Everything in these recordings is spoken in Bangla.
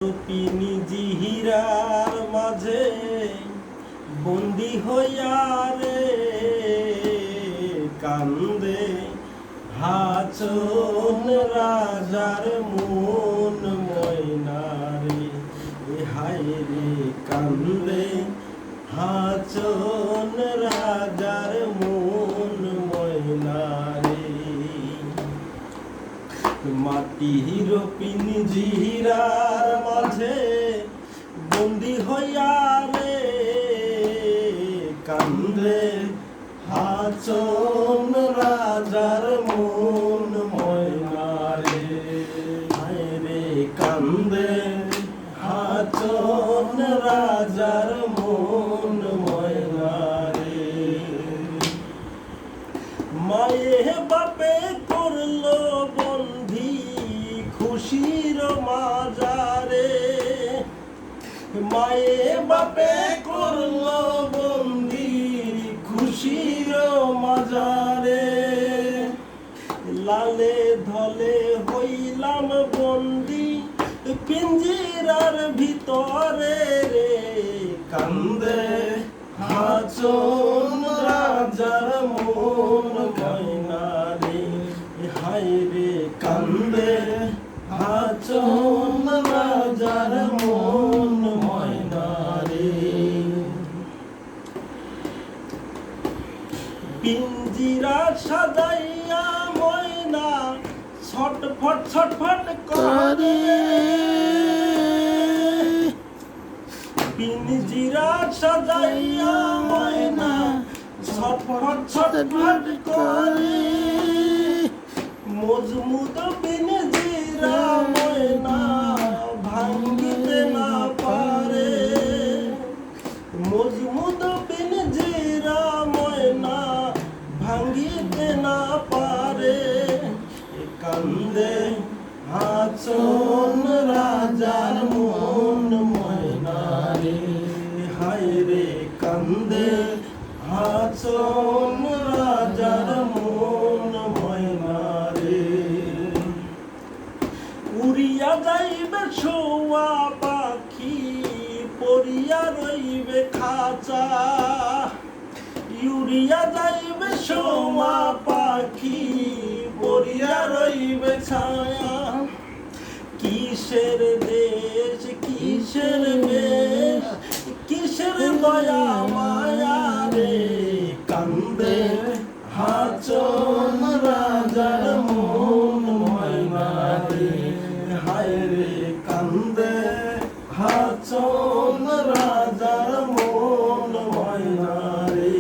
রূপিণী জিহিরার মাঝে বন্দি হইয়া রে কান্দে হাচন রাজার মন ময়নারে হায় রে কান্দে হাচন রাজার মন ময়নারে মাটির পিঞ্জিরার মাঝে বন্দি হইয়া রে কান্দে হাচন রাজার মন ময়নারে হায় রে কান্দে হাচন রাজার মন ময়নারে মায়ে বাপে করলো বন্ধি খুশির মাজারে মায়ে বাপে করলো বন্ধি খুশির মাজারে লালে ধলে হইলাম বন্ধি পিঞ্জিরার ভিতরে রে কান্দে হাচন রাজার মন ময়নারে হায় রে কান্দে হাচন রাজার মন ময়নারে পিঞ্জিরা সাজাইয়া ময়না ছটফট ছটফট করে পিঞ্জিরা সাজাইয়া ময়না ছটফট ছটফট করে মজমুদ পিঞ্জিরা ময়না ভাঙ্গিতে না পারে মজমুদ পিঞ্জিরা ময়না ভাঙ্গিতে না পারে কান্দে হাচন রাজার মন ময়নারে হায় রে কান্দে হাচন রাজার মন ময়নারে উড়িয়া যাইবে শোয়া পাখি পড়িয়া রইবে খাঁচা উড়িয়া যাইবে শোয়া পাখি পড়িয়া রইবে ছায়া কিসের দেশ কিসের বেশ কিসের দয়া মায়া রে কান্দে হাচন রাজার মন ময়নারে হায় রে কান্দে হাচন রাজার মন ময়নারে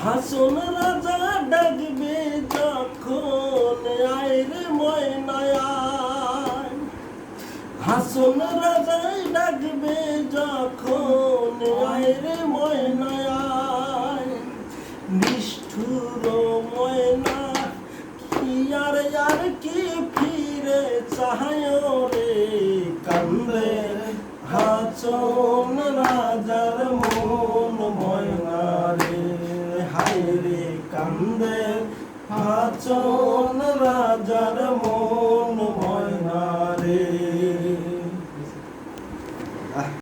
হাসন রাজা ডাকবে যখন আয় রে ময়নায় হাসন রাজা ডাকবে যখন আয় রে ময়নায় নিষ্ঠুর ময়না কি আর কি ফিরে চাহায় রে কান্দে হাচন রাজার মন ময়নারে হায় রে কান্দে হাচন